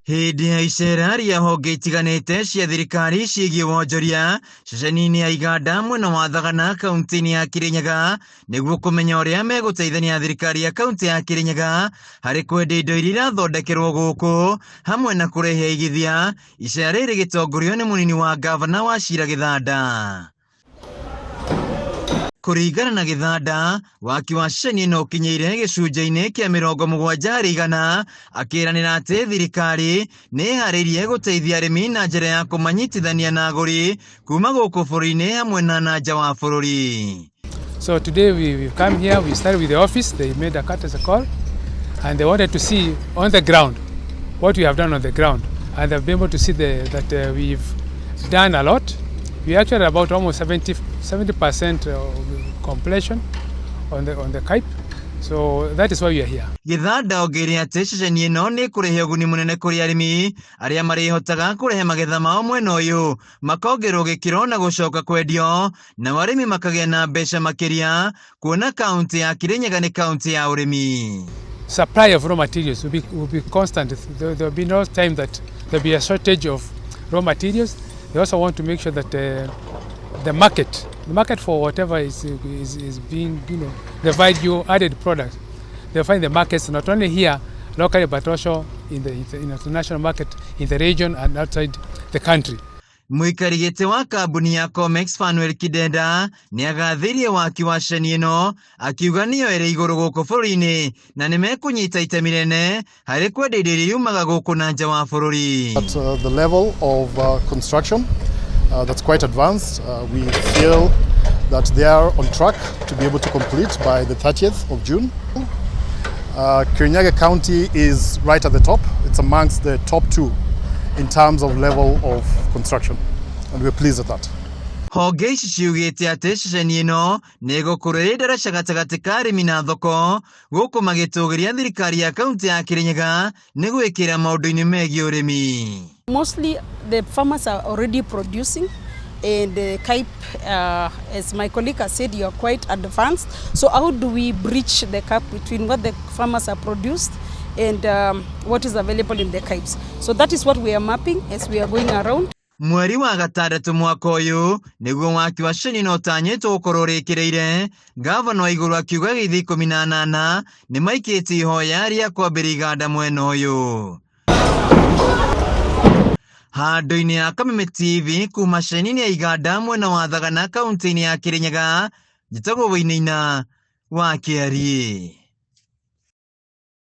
Hindi ya icera ria honge itiganite cia thirikari ciĩgiĩ wonjoria ceceni-inĩ ya IGANDA mwena wa Thagana kaunti-inĩ ya Kirinyaga nĩguo kũmenya ũrĩa megũteithania thirikari ya kaunti ya Kirinyaga harĩ kwendia indo iria irathondekerwo gũkũ hamwe na kũrehe aigithia. Icera rĩrĩ rĩgĩtongorio nĩ mũnini wa ngavana WACHIRA GITHANDA. Kũringana na GITHANDA, waki wa ceceni ĩno ũkinyĩire gĩcunjĩ-inĩ kĩa 70%, akĩranĩra atĩ thirikari nĩ ĩharĩirie gũteithia arĩmi na njĩra ya kũmanyitithania na agũri kuma gũkũ bũrũri-inĩ hamwe na nanja wa bũrũri. So today we've come here, we started with the office, they made a courtesy call and they wanted to see on the ground what we have done on the ground, and they've been able to see that we've done a lot. We actually about almost 70% completion on the KIPE, so that is why we are here. GITHANDA ongeire atĩ ceceni ĩno nĩ kũrehe ũguni mũnene kũrĩ arĩmi arĩa marĩhotaga kũrehe magetha mao mwena ũyũ makongerwo gĩkĩro na gũcoka kwendio, na arĩmi makagĩa na mbeca makĩria kuona kaunti ya Kirinyaga nĩ kaunti ya ũrĩmi. Supply of raw materials will be constant. There will be no time that there will be a shortage of raw materials. They also want to make sure that the market for whatever is being, the value added products, they find the markets not only here locally but also in the international market, in the region and outside the country. MUIKARIRI wa kambuni ya KOMEX KINDENDA nĩ agathirie waki wa ceceni ĩno akiuga nĩyo ĩrĩ igũrũ gũkũ bũrũri-inĩ na nĩ mekũnyita itemi rĩnene harĩ kwendia indo iria yumaga gũkũ na nja wa bũrũri. At the level of construction that's quite advanced, we feel that they are on track to be able to complete by the 30th of June. Kirinyaga County is right at the top. It's amongst the top 2 in terms of level of construction, and we're pleased at that. Honge ici ciugĩte atĩ ceceni ĩno nĩ ĩgũkũrĩrĩ ndaraca gatagatĩ ka arĩmi na thoko gũkũ magĩtũgĩria thirikari ya kaunti ya Kirinyaga nĩ gwĩkĩra maũndũ-inĩ megiĩ ũrĩmi. Mostly the farmers are already producing, and the KIPE, as my colleague has said, you are quite advanced. So how do we bridge the gap between what the farmers are produced and what is available in the KIPEs? So that is what we are mapping as we are going around. Mweri wa gatandatũ mwaka ũyũ nĩguo waki wa ceceni ĩno ũtanyĩtwo gũkorwo ũrĩkĩrĩire, ngavana wa igũrũ akiuga gĩthĩ 18 nĩ maikĩtie ihoya rĩa kwambĩrĩria iganda mwena ũyũ. Handũ-inĩ ya KAMBUNI TV kuma ceceni-inĩ ya IGANDA mwena wa Thagana kaunti-inĩ ya Kirinyaga, njĩtagwo WAININA wa KIARI.